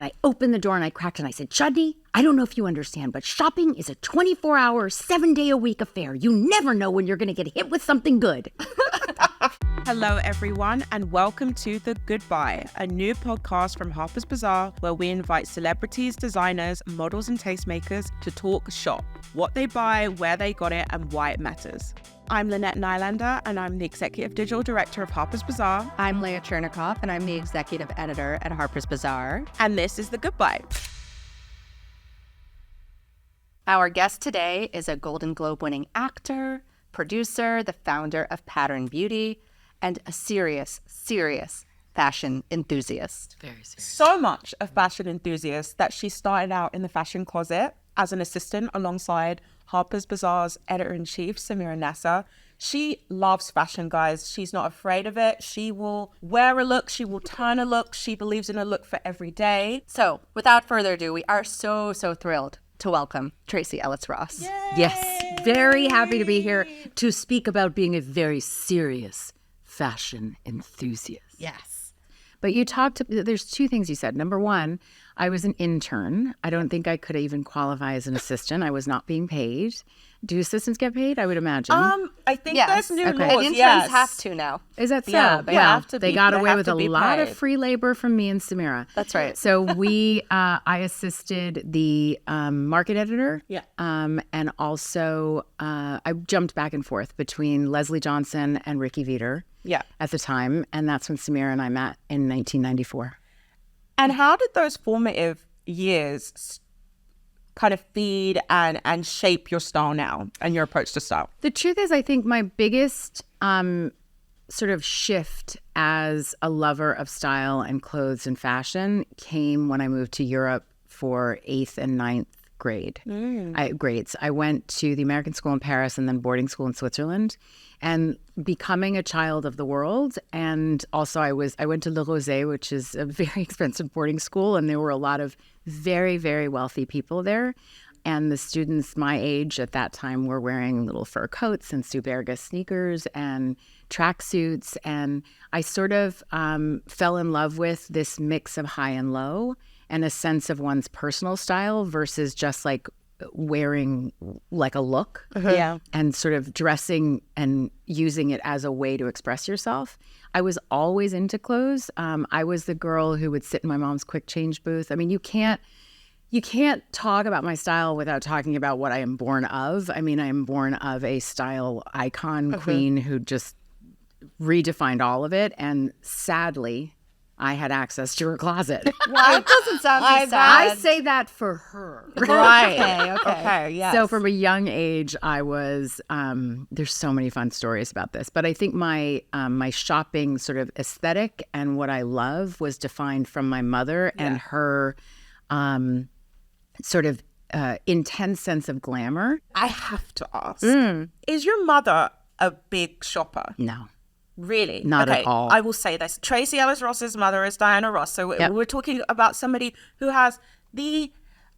I opened the door and I cracked and I said, Chudney, I don't know if you understand, but shopping is a 24-hour, 7-day-a-week affair. You never know when you're going to get hit with something good. Hello, everyone, and welcome to The Goodbye, a new podcast from Harper's BAZAAR, where we invite celebrities, designers, models, and tastemakers to talk shop, what they buy, where they got it, and why it matters. I'm Lynette Nylander, and I'm the Executive Digital Director of Harper's BAZAAR. I'm Leah Chernikoff, and I'm the Executive Editor at Harper's BAZAAR. And this is The Goodbye. Our guest today is a Golden Globe-winning actor, producer, the founder of Pattern Beauty, and a serious fashion enthusiast. Very serious. So much a fashion enthusiast that she started out in the fashion closet as an assistant alongside Harper's BAZAAR's editor-in-chief, Samira Nasser. She loves fashion, guys. She's not afraid of it. She will wear a look. She will turn a look. She believes in a look for every day. So, without further ado, we are so thrilled to welcome Tracee Ellis Ross. Yay! Yes, very happy to be here to speak about being a very serious fashion enthusiast. Yes. But there's two things you said. Number one, I was an intern. I don't think I could even qualify as an assistant. I was not being paid. Do assistants get paid? I would imagine. I think Yes. there's new And laws. interns Yes. have to now. Is that so? Yeah, they have to they be- got they away have with to a be lot of paid. free labor from me and Samira. That's right. So I assisted the market editor. Yeah. And also I jumped back and forth between Leslie Johnson and Ricky Veeder. Yeah. At the time, and that's when Samira and I met in 1994. And how did those formative years kind of feed and shape your style now and your approach to style? The truth is, I think my biggest sort of shift as a lover of style and clothes and fashion came when I moved to Europe for 8th and 9th grades. I went to the American school in Paris and then boarding school in Switzerland, and becoming a child of the world. And also I went to Le Rosé, which is a very expensive boarding school, and there were a lot of very, very wealthy people there. And the students my age at that time were wearing little fur coats and Suberga sneakers and tracksuits. And I sort of fell in love with this mix of high and low and a sense of one's personal style versus just like wearing like a look. Yeah. And sort of dressing and using it as a way to express yourself. I was always into clothes. I was the girl who would sit in my mom's quick change booth. I mean, you can't talk about my style without talking about what I am born of. I mean, I am born of a style icon queen who just redefined all of it. And sadly, I had access to her closet. Well, it doesn't sound too I sad. say that for her. Right. Okay. Yes. So from a young age, I was, there's so many fun stories about this, but I think my shopping sort of aesthetic and what I love was defined from my mother and her sort of intense sense of glamour. I have to ask, is your mother a big shopper? No. Really? Not at all. I will say this. Tracee Ellis Ross's mother is Diana Ross. So Yep. we're talking about somebody who has the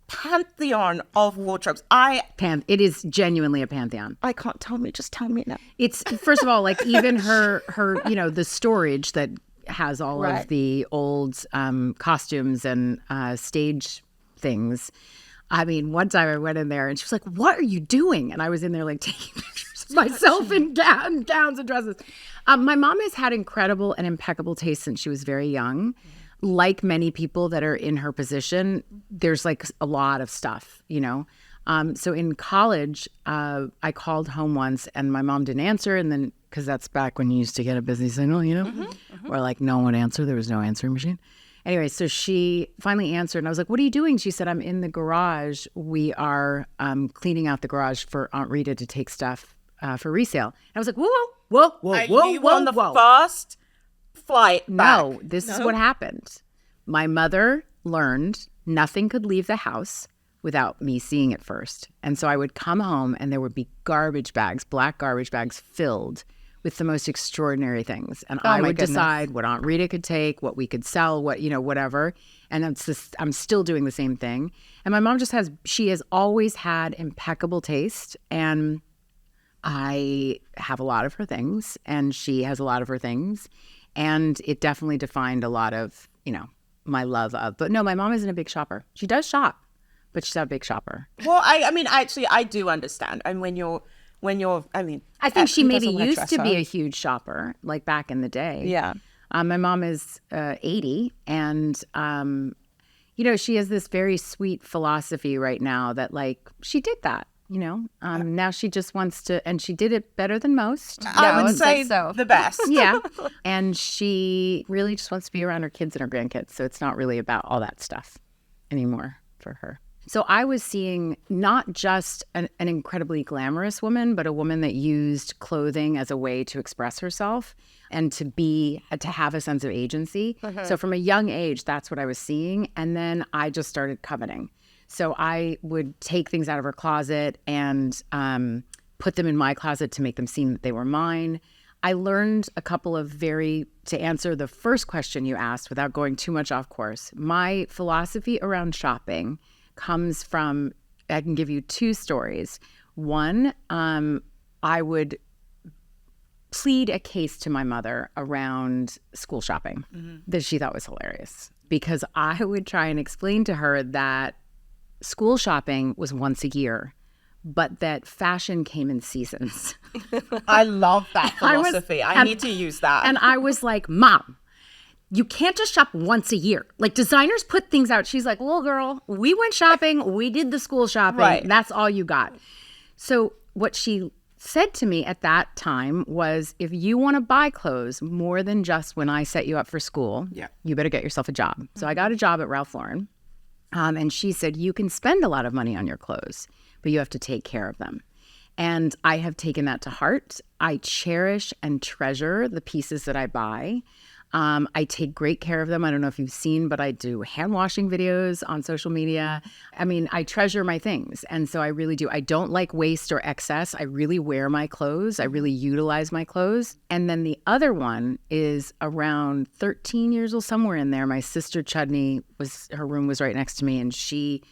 pantheon of wardrobes. It is genuinely a pantheon. I can't tell me. Just tell me now. It's, first of all, like even her, the storage that has all of the old costumes and stage things. I mean, one time I went in there and she was like, "What are you doing?" And I was in there like taking pictures of myself in gowns and dresses. My mom has had incredible and impeccable taste since she was very young. Like many people that are in her position, there's like a lot of stuff, So in college, I called home once and my mom didn't answer. And then, because that's back when you used to get a busy signal, where like no one would answer. There was no answering machine. Anyway, so she finally answered and I was like, "What are you doing?" She said, "I'm in the garage. We are cleaning out the garage for Aunt Rita to take stuff for resale." And I was like, whoa, You were on the first flight back. No, this is what happened. My mother learned nothing could leave the house without me seeing it first. And so I would come home and there would be garbage bags, black garbage bags filled with the most extraordinary things. And I would decide what Aunt Rita could take, what we could sell, whatever. And I'm still doing the same thing. And my mom she has always had impeccable taste. And I have a lot of her things and she has a lot of her things. And it definitely defined a lot of, my love of. But no, my mom isn't a big shopper. She does shop, but she's not a big shopper. Well, I mean, actually, I do understand. And when you're, I mean, I think she maybe doesn't wanna used dress to be up. a huge shopper, like back in the day. Yeah. My mom is 80, and she has this very sweet philosophy right now that, like, she did that. Now she just wants to, and she did it better than most. I would say so. the best. Yeah. And she really just wants to be around her kids and her grandkids. So it's not really about all that stuff anymore for her. So I was seeing not just an incredibly glamorous woman, but a woman that used clothing as a way to express herself and to have a sense of agency. So from a young age, that's what I was seeing. And then I just started coveting. So I would take things out of her closet and put them in my closet to make them seem that they were mine. I learned a couple of to answer the first question you asked without going too much off course. My philosophy around shopping comes from, I can give you two stories. One, I would plead a case to my mother around school shopping that she thought was hilarious, because I would try and explain to her that school shopping was once a year, but that fashion came in seasons. I love that philosophy. I need to use that. And I was like, Mom, you can't just shop once a year. Like, designers put things out. She's like, well, girl, we went shopping. We did the school shopping. Right. That's all you got. So what she said to me at that time was, if you want to buy clothes more than just when I set you up for school, you better get yourself a job. So I got a job at Ralph Lauren. And she said, you can spend a lot of money on your clothes, but you have to take care of them. And I have taken that to heart. I cherish and treasure the pieces that I buy. I take great care of them. I don't know if you've seen, but I do hand washing videos on social media. I mean, I treasure my things. And so I really do. I don't like waste or excess. I really wear my clothes. I really utilize my clothes. And then the other one is around 13 years old, somewhere in there. My sister Chudney, her room was right next to me, and she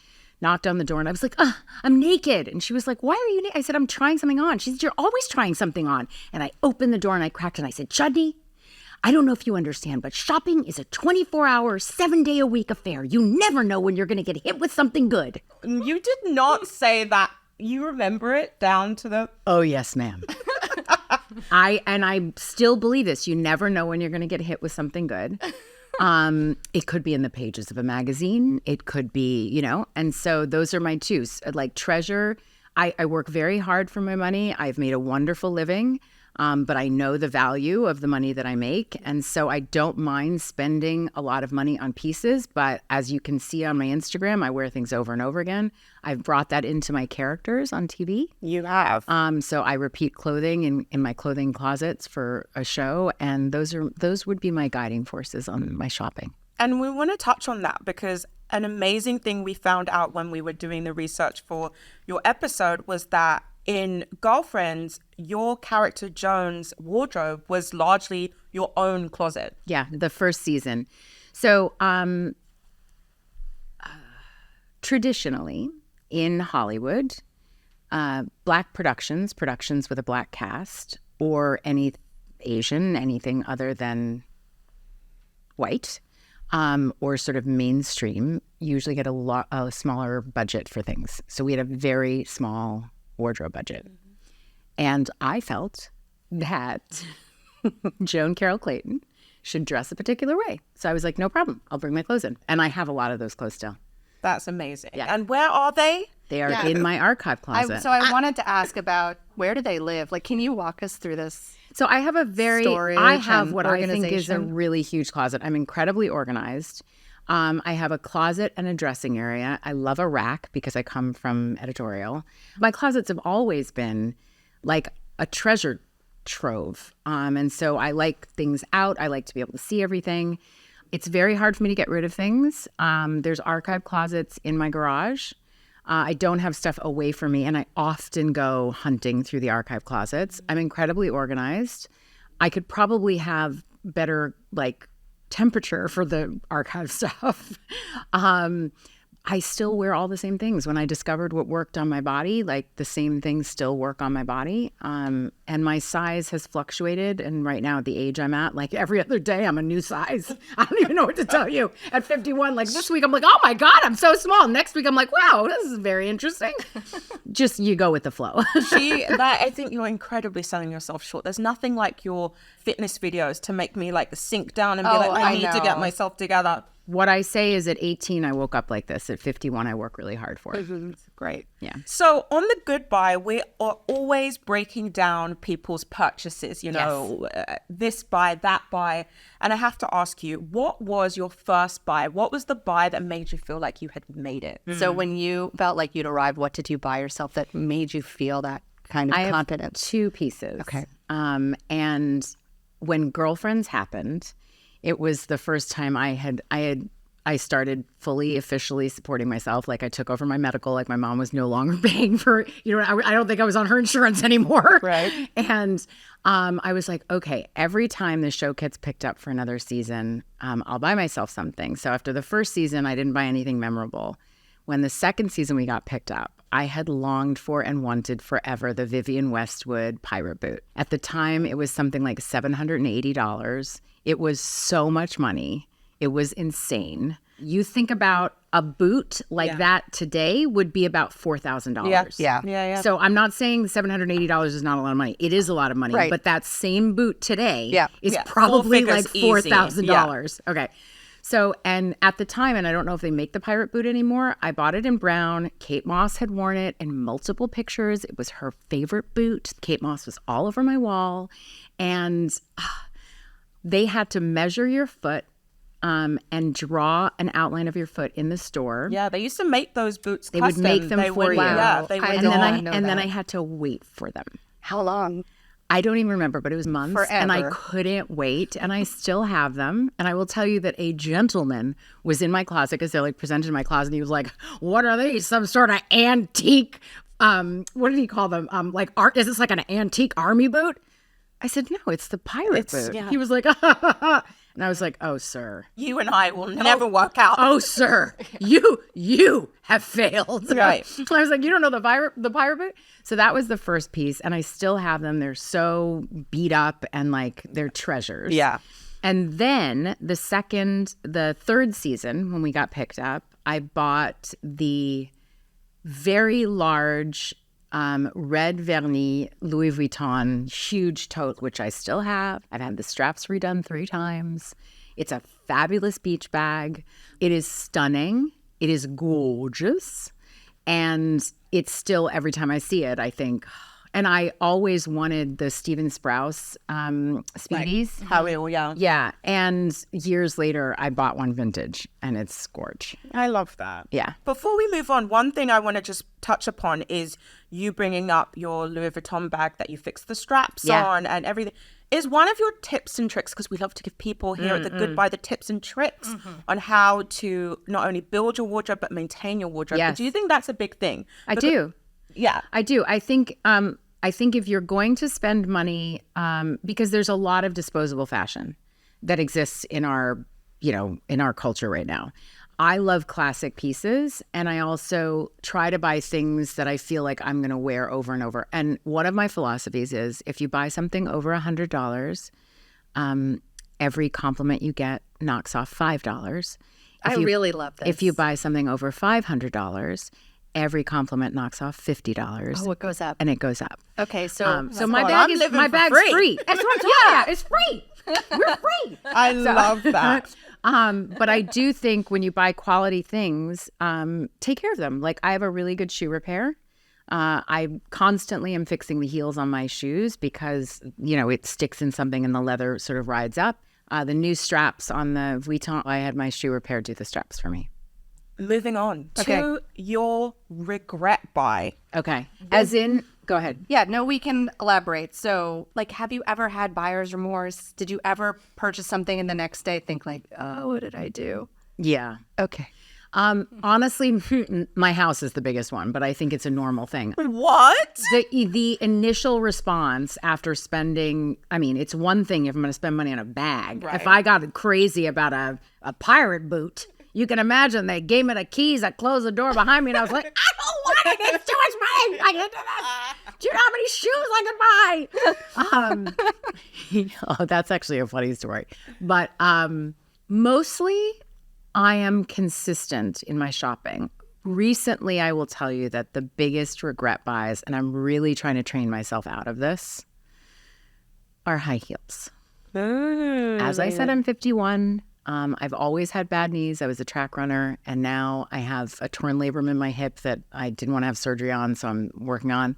knocked on the door, and I was like, I'm naked. And she was like, why are you naked? I said, I'm trying something on. She said, you're always trying something on. And I opened the door and I cracked and I said, Chudney, I don't know if you understand, but shopping is a 24-hour, 7-day-a-week affair. You never know when you're going to get hit with something good. You did not say that. You remember it down to the... Oh, yes, ma'am. I still believe this. You never know when you're going to get hit with something good. It could be in the pages of a magazine. It could be, and so those are my two. Like, treasure. I work very hard for my money. I've made a wonderful living. But I know the value of the money that I make. And so I don't mind spending a lot of money on pieces. But as you can see on my Instagram, I wear things over and over again. I've brought that into my characters on TV. You have. So I repeat clothing in my clothing closets for a show. And those would be my guiding forces on my shopping. And we want to touch on that because an amazing thing we found out when we were doing the research for your episode was that in Girlfriends, your character Joan's wardrobe was largely your own closet. Yeah, the first season. So traditionally in Hollywood, Black productions with a Black cast, or any Asian, anything other than white, or sort of mainstream, usually get a smaller budget for things. So we had a very small wardrobe budget. And I felt that Joan Carroll Clayton should dress a particular way. So I was like, no problem. I'll bring my clothes in. And I have a lot of those clothes still. That's amazing. Yeah. And where are they? They are in my archive closet. I wanted to ask about, where do they live? Like, can you walk us through this? So I have what I think is a organization? really huge closet. I'm incredibly organized. I have a closet and a dressing area. I love a rack because I come from editorial. My closets have always been like a treasure trove. And so I like things out. I like to be able to see everything. It's very hard for me to get rid of things. There's archive closets in my garage. I don't have stuff away from me, and I often go hunting through the archive closets. I'm incredibly organized. I could probably have better, temperature for the archive stuff. I still wear all the same things. When I discovered what worked on my body, like the same things still work on my body. And my size has fluctuated. And right now at the age I'm at, like every other day, I'm a new size. I don't even know what to tell you. At 51, like this week, I'm like, oh my God, I'm so small. Next week, I'm like, wow, this is very interesting. Just you go with the flow. I think you're incredibly selling yourself short. There's nothing like your fitness videos to make me like sink down and be like, I need to get myself together. What I say is at 18, I woke up like this. At 51, I work really hard for it. Great. Yeah. So on the Goodbye, we are always breaking down people's purchases, you know, this buy, that buy. And I have to ask you, what was your first buy? What was the buy that made you feel like you had made it? So when you felt like you'd arrived, what did you buy yourself that made you feel that kind of confidence? 2 pieces. Okay. And when Girlfriends happened, it was the first time I started fully officially supporting myself. Like I took over my medical, like my mom was no longer paying for, I don't think I was on her insurance anymore. Right. And I was like, okay, every time the show gets picked up for another season, I'll buy myself something. So after the first season, I didn't buy anything memorable. When the second season we got picked up, I had longed for and wanted forever the Vivienne Westwood pirate boot. At the time, it was something like $780. It was so much money. It was insane. You think about a boot like that today would be about $4,000. Yeah. So I'm not saying $780 is not a lot of money. It is a lot of money. Right. But that same boot today is 4 probably figures like $4,000. Okay. So, and at the time, and I don't know if they make the pirate boot anymore, I bought it in brown. Kate Moss had worn it in multiple pictures. It was her favorite boot. Kate Moss was all over my wall. And they had to measure your foot and draw an outline of your foot in the store. Yeah, they used to make those boots They custom. would make them for you. Yeah, they would. And then I had to wait for them. How long? I don't even remember, but it was months. Forever. And I couldn't wait. And I still have them. And I will tell you that a gentleman was in my closet because they're like presented in my closet. And he was like, what are these? Some sort of antique, what did he call them? Like art, is this like an antique army boot? I said, no, it's the pirate boot. Yeah. He was like, and I was like, oh, sir. You and I will never work out. Oh, sir, you have failed. Right. I was like, you don't know the pirate boot? So that was the first piece. And I still have them. They're so beat up and like they're treasures. Yeah. And then the third season, when we got picked up, I bought the very large red vernis Louis Vuitton huge tote, which I still have. I've had the straps redone 3 times. It's a fabulous beach bag. It is stunning. It is gorgeous. And it's still, every time I see it, I think, and I always wanted the Steven Sprouse Speedies. How real, yeah. Yeah. And years later, I bought one vintage and it's gorge. I love that. Yeah. Before we move on, one thing I want to just touch upon is you bringing up your Louis Vuitton bag that you fixed the straps on and everything. Is one of your tips and tricks, because we love to give people here at the Goodbye the tips and tricks on how to not only build your wardrobe but maintain your wardrobe. Yes. Do you think that's a big thing? I do. Yeah. I do. I think if you're going to spend money, because there's a lot of disposable fashion that exists in our culture right now. I love classic pieces, and I also try to buy things that I feel like I'm going to wear over and over. And one of my philosophies is if you buy something over $100, every compliment you get knocks off $5. I really love this. If you buy something over $500, every compliment knocks off $50. Oh, it goes up. And it goes up. Okay, so my bag's free. That's what I'm talking about. It's free. We're free. I love that. But I do think when you buy quality things, take care of them. Like I have a really good shoe repair. I constantly am fixing the heels on my shoes because, it sticks in something and the leather sort of rides up. The new straps on the Vuitton, I had my shoe repair do the straps for me. Moving on to your regret buy. Okay. As in, go ahead. Yeah, no, we can elaborate. So, like, have you ever had buyer's remorse? Did you ever purchase something and the next day think like, oh, what did I do? Yeah. Okay. Honestly, my house is the biggest one, but I think it's a normal thing. What? The initial response after spending, it's one thing if I'm going to spend money on a bag. Right. If I got crazy about a pirate boot, you can imagine they gave me the keys. I closed the door behind me, and I was like, I don't want it. It's too much money. I can't do this. Do you know how many shoes I could buy? Oh, that's actually a funny story. But mostly, I am consistent in my shopping. Recently, I will tell you that the biggest regret buys, and I'm really trying to train myself out of this, are high heels. As I said, I'm 51. I've always had bad knees. I was a track runner, and now I have a torn labrum in my hip that I didn't want to have surgery on, so I'm working on.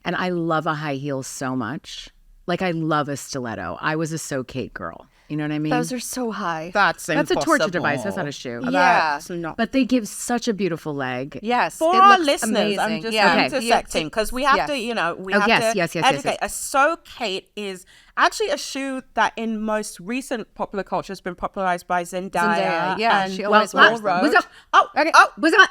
And I love a high heel so much. Like, I love a stiletto. I was a So Kate girl. You know what I mean? Those are so high. That's a torture device. That's not a shoe. Yeah. But they give such a beautiful leg. Yes. For it our looks listeners, amazing. I'm just yeah. intersecting because we have to, you know, we have to educate. A So Kate is actually a shoe that in most recent popular culture has been popularized by Zendaya. Yeah, and she always wears them. What's up? Okay. What's up?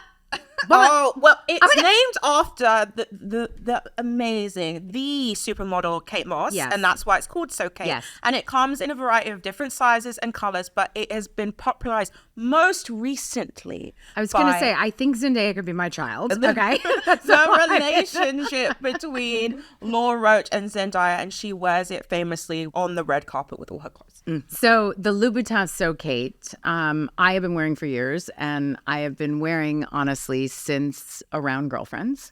Oh, well, it's named after the amazing, the supermodel Kate Moss, and that's why it's called So Kate. Yes. And it comes in a variety of different sizes and colors, but it has been popularized most recently. I was going to say, I think Zendaya could be my child. Okay. The relationship between Laura Roach and Zendaya, and she wears it famously on the red carpet with all her clothes. So the Louboutin So Kate, I have been wearing for years, and I have been wearing, honestly, since around Girlfriends.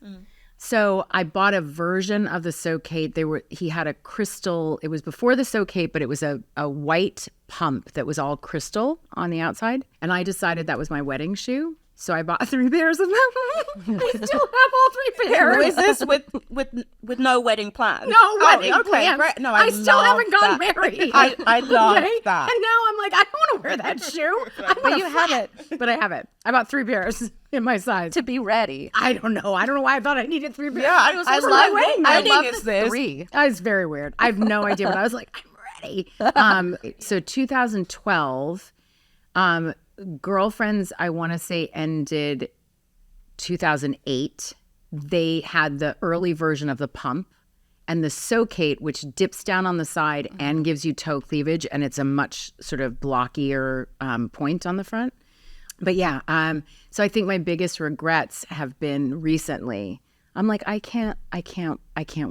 So I bought a version of the So Kate. He had a crystal. It was before the So Kate, but it was a white pump that was all crystal on the outside. And I decided that was my wedding shoe. So I bought 3 pairs of them. I still have all 3 pairs. Is this with no wedding plans? No wedding plans. Great. No, I still haven't gotten married. I love that. And now I'm like, I don't want to wear that shoe. But you have it. But I have it. I bought 3 pairs in my size. To be ready. I don't know. I don't know why I thought I needed 3 pairs. Yeah, I was I also love like, it. what I wedding love is the this? 3. It's very weird. I have no idea, but I was like, I'm ready. So 2012, Girlfriends, I want to say, ended 2008. They had the early version of the pump and the So Kate, which dips down on the side and gives you toe cleavage, and it's a much sort of blockier point on the front. But yeah, so I think my biggest regrets have been recently. I'm like, I can't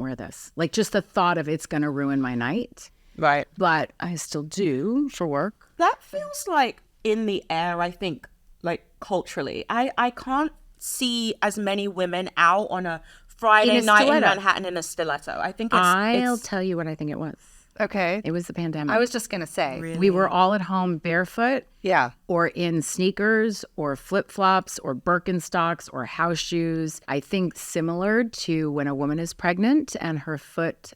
wear this. Like, just the thought of it's going to ruin my night. Right. But I still do for work. That feels like in the air, I think, like culturally. I can't see as many women out on a Friday night in Manhattan in a stiletto. I think I'll tell you what I think it was. Okay. It was the pandemic. I was just going to say. Really? We were all at home barefoot. Yeah. Or in sneakers or flip-flops or Birkenstocks or house shoes. I think similar to when a woman is pregnant and her foot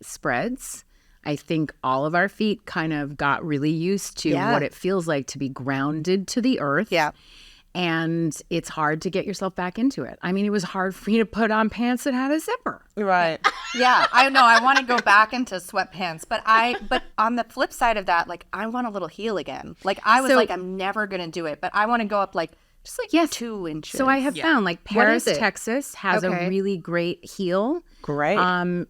spreads. I think all of our feet kind of got really used to what it feels like to be grounded to the earth. Yeah. And it's hard to get yourself back into it. I mean, it was hard for me to put on pants that had a zipper. Right. Yeah, I know. I want to go back into sweatpants, but on the flip side of that, like, I want a little heel again. Like, I was like, I'm never gonna do it, but I want to go up just 2 inches. So I have found like Paris, is it? Texas has a really great heel. Great.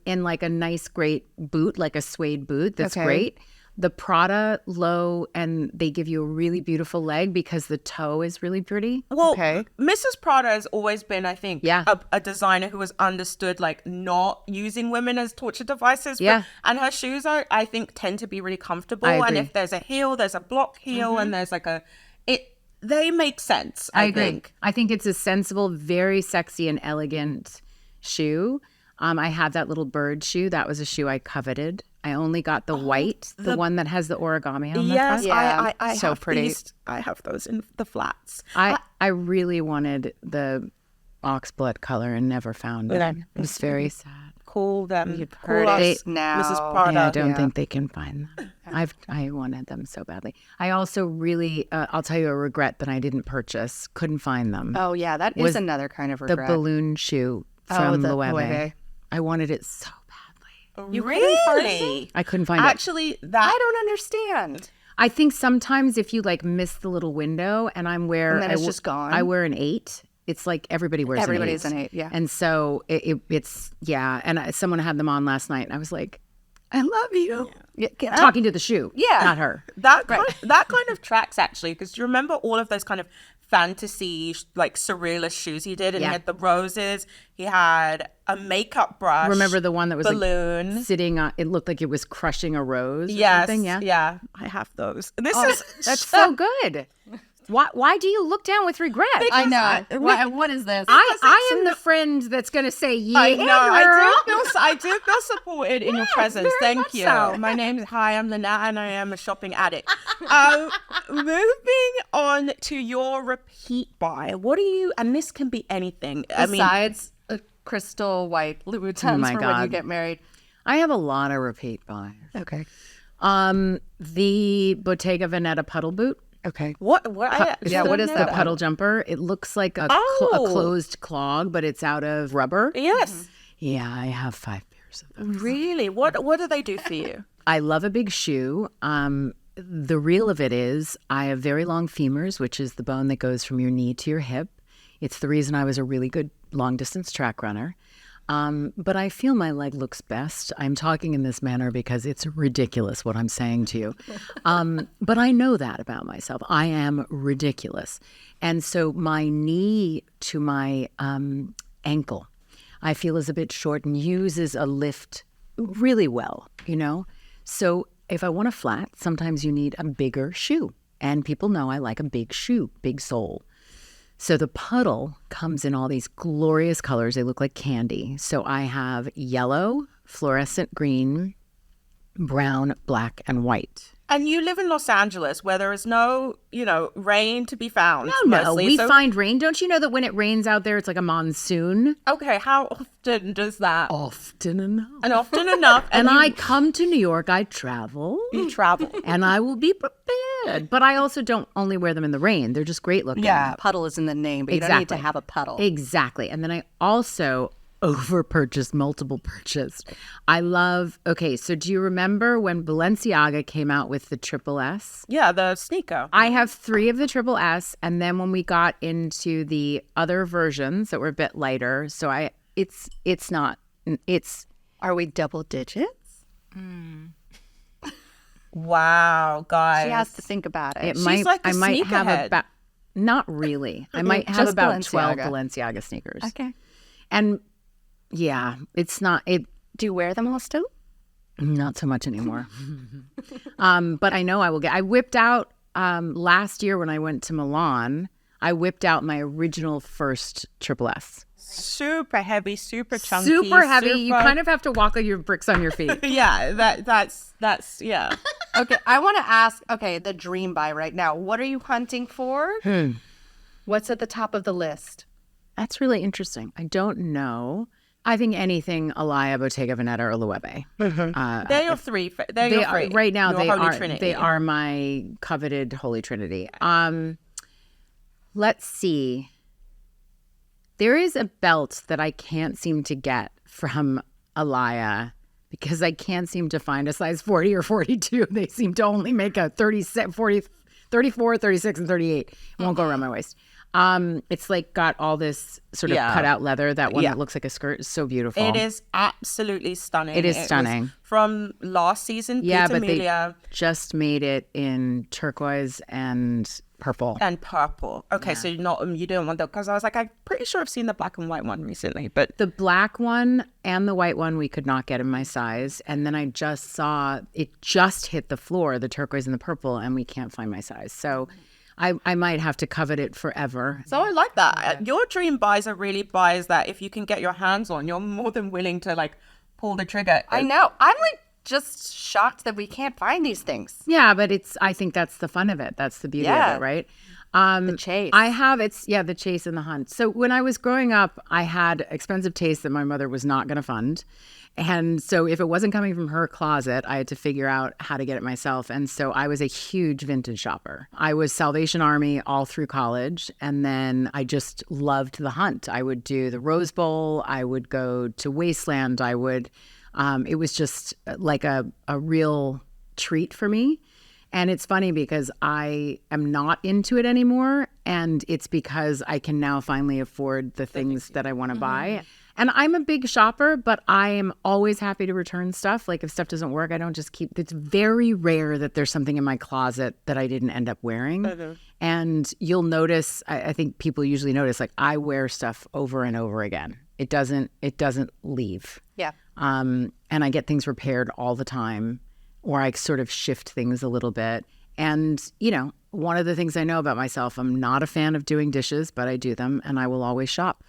In like a nice, great boot, like a suede boot. That's great. The Prada low, and they give you a really beautiful leg because the toe is really pretty. Well, Mrs. Prada has always been, I think, a designer who has understood like not using women as torture devices. Yeah. And her shoes I think tend to be really comfortable. I agree. And if there's a heel, there's a block heel, and there's like they make sense. I agree. I think it's a sensible, very sexy and elegant shoe. I had that little bird shoe. That was a shoe I coveted. I only got the white, the one that has the origami on the front. Yes, I so have pretty. I have those in the flats. I really wanted the oxblood color and never found it. It was very sad. Call them. You've heard it now. Mrs. Prada. Yeah, I don't think they can find them. I wanted them so badly. I also really, I'll tell you a regret that I didn't purchase. Couldn't find them. Oh yeah, that is another kind of regret. The balloon shoe from Loewe. I wanted it so badly. You really? I couldn't find it. Actually, that I don't understand. I think sometimes if you like miss the little window, and I'm where And then it's just gone. I wear an 8. It's like everybody's an 8, yeah. And so it's And someone had them on last night, and I was like, I love you. Yeah, Talking to the shoe, not her. That kind of tracks, actually, because do you remember all of those kind of fantasy, like surrealist shoes he did? And he had the roses. He had a makeup brush. Remember the one that was balloon like sitting on? It looked like it was crushing a rose. Yes, or something. yeah. I have those. That's so good. Why do you look down with regret? I know. What is this? I am the friend that's going to say, yeah, I know. girl. I do feel supported in your presence. Thank you. so. My name's I'm Lynette, and I am a shopping addict. Moving on to your repeat buy. What do you? And this can be anything. Besides a crystal white Louboutins my for when you get married. I have a lot of repeat buys. Okay. The Bottega Veneta puddle boot. Okay. What is The that? puddle jumper. It looks like a closed clog, but it's out of rubber. Yes. Yeah, I have 5 pairs of them. Really? What do they do for you? I love a big shoe. The real of it is I have very long femurs, which is the bone that goes from your knee to your hip. It's the reason I was a really good long distance track runner. But I feel my leg looks best. I'm talking in this manner because it's ridiculous what I'm saying to you. But I know that about myself. I am ridiculous. And so my knee to my ankle, I feel is a bit short and uses a lift really well, you know? So if I want a flat, sometimes you need a bigger shoe. And people know I like a big shoe, big sole. So the puddle comes in all these glorious colors. They look like candy. So I have yellow, fluorescent green, brown, black, and white. And you live in Los Angeles where there is no, rain to be found. No, mostly. we find rain. Don't you know that when it rains out there, it's like a monsoon? Okay, how often does that? Often enough. And often enough. And I come to New York, I travel. You travel. And I will be prepared. But I also don't only wear them in the rain. They're just great looking. Yeah, puddle is in the name, but you don't need to have a puddle. Exactly. And then I also multiple purchased. I love, so do you remember when Balenciaga came out with the Triple S? Yeah, the sneaker. I have 3 of the Triple S, and then when we got into the other versions that were a bit lighter, so it's not. Are we double digits? Wow, guys. She has to think about it. She's like a I might have sneakerhead. about, not really. I might have Just about Balenciaga. 12 Balenciaga sneakers. Okay. And yeah, it's not, Do you wear them all still? not so much anymore. But I know I will I whipped out, last year when I went to Milan, I whipped out my original first Triple S. Super heavy, super chunky. Super heavy. You kind of have to walk like your bricks on your feet. Yeah, that's yeah. Okay, I want to ask, the dream buy right now. What are you hunting for? What's at the top of the list? That's really interesting. I don't know. I think anything Alaya, Bottega Veneta, or Loewe. They're your three. They're your three. Right now, your Holy Trinity. They are my coveted Holy Trinity. Let's see. There is a belt that I can't seem to get from Alaya because I can't seem to find a size 40 or 42. They seem to only make a 40, 34, 36, and 38. It won't go around my waist. It's like got all this sort of cut out leather. That one that looks like a skirt is so beautiful. It is absolutely stunning. It is stunning. From last season, yeah, Peter but Melia. they just made it in turquoise and purple. And purple. Okay, so you don't want that because I was like, I'm pretty sure I've seen the black and white one recently, but The black one and the white one we could not get in my size, and then I just saw it just hit the floor, the turquoise and the purple, and we can't find my size. So I might have to covet it forever. So I like that. Your dream buys are really buys that if you can get your hands on, you're more than willing to like pull the trigger. I know. I'm like just shocked that we can't find these things. Yeah, but I think that's the fun of it. That's the beauty of it, right? The chase. I have the chase and the hunt. So when I was growing up, I had expensive tastes that my mother was not going to fund. And so if it wasn't coming from her closet, I had to figure out how to get it myself. And so I was a huge vintage shopper. I was Salvation Army all through college. And then I just loved the hunt. I would do the Rose Bowl. I would go to Wasteland. It was just like a real treat for me. And it's funny because I am not into it anymore. And it's because I can now finally afford the things that I want to buy. And I'm a big shopper, but I am always happy to return stuff. Like if stuff doesn't work, I don't just keep. It's very rare that there's something in my closet that I didn't end up wearing. And you'll notice, I think people usually notice, like I wear stuff over and over again. It doesn't leave. Yeah. And I get things repaired all the time, or I sort of shift things a little bit. And, you know, one of the things I know about myself, I'm not a fan of doing dishes, but I do them and I will always shop.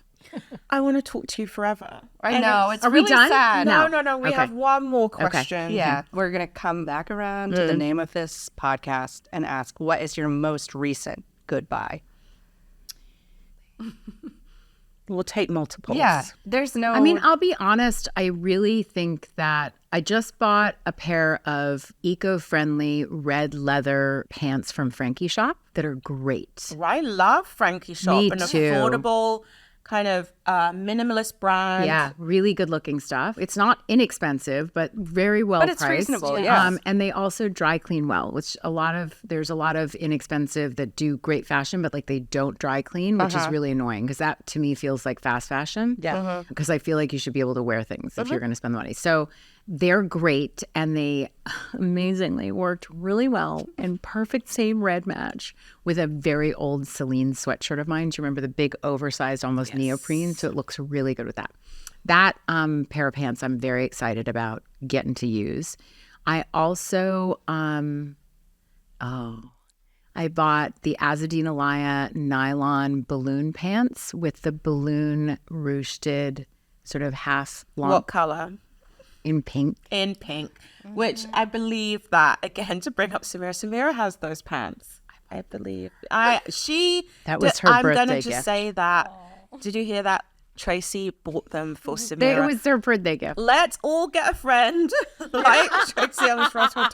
I want to talk to you forever. I know. It's Are really we done? sad. No. We have one more question. Yeah. We're going to come back around to the name of this podcast and ask, what is your most recent goodbye? We'll take multiples. Yeah. There's no... I mean, I'll be honest. I really think that I just bought a pair of eco-friendly red leather pants from Frankie Shop that are great. I love Frankie Shop. Me an too. affordable kind of minimalist brand. Yeah, really good looking stuff. It's not inexpensive, but very well priced. But it's reasonable, yes. And they also dry clean well, which there's a lot of inexpensive that do great fashion, but like they don't dry clean, which is really annoying because that to me feels like fast fashion. Yeah. Because I feel like you should be able to wear things if you're going to spend the money. So they're great, and they amazingly worked really well in perfect same red match with a very old Celine sweatshirt of mine. Do you remember the big oversized almost neoprene? So it looks really good with that. That pair of pants I'm very excited about getting to use. I also I bought the Azadine Alaya nylon balloon pants with the balloon ruched sort of half long. What color? In pink. In pink, which I believe that, again, to bring up Samira has those pants. I believe. That was her I'm birthday going to just gift. say that. Did you hear that? Tracee bought them for Samira. It was their birthday gift. Let's all get a friend like Tracee Ellis Ross will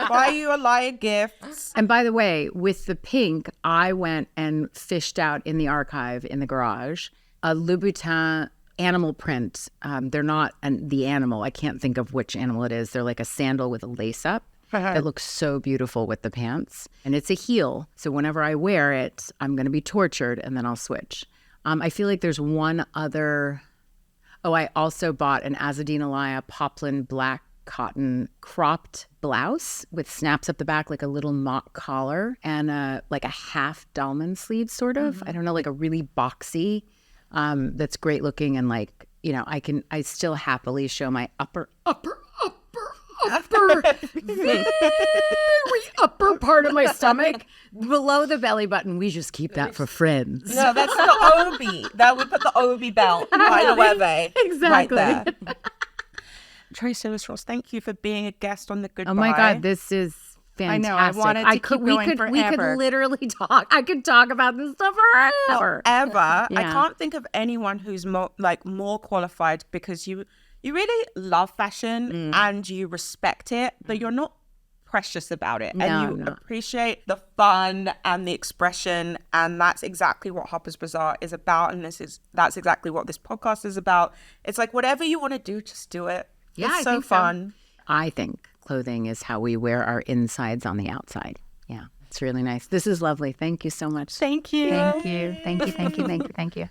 buy you a lie of gifts. And by the way, with the pink, I went and fished out in the archive in the garage a Louboutin animal print. They're not the animal. I can't think of which animal it is. They're like a sandal with a lace up. It looks so beautiful with the pants. And it's a heel. So whenever I wear it, I'm going to be tortured and then I'll switch. I feel like there's one other. Oh, I also bought an Azadine Alaya poplin black cotton cropped blouse with snaps up the back, like a little mock collar and like a half dolman sleeve sort of. I don't know, like a really boxy. That's great looking, and like, you know, I still happily show my upper very upper part of my stomach below the belly button. We just keep that for friends. No, that's the Obi. That would put the Obi belt by the Weve. Exactly. Right there. Tracee Ellis Ross, thank you for being a guest on The Goodbye. Oh my God, this is fantastic. I know. I wanted to keep going forever. We could literally talk. I could talk about this stuff forever. I Yeah. can't think of anyone who's more qualified, because you really love fashion and you respect it, but you're not precious about it. And you appreciate the fun and the expression, and that's exactly what Harper's Bazaar is about. And that's exactly what this podcast is about. It's like, whatever you want to do, just do it. Yeah, it's I so think fun. I think clothing is how we wear our insides on the outside. Yeah, it's really nice. This is lovely. Thank you so much. Thank you. Thank you. Thank you. Thank you. Thank you. Thank you.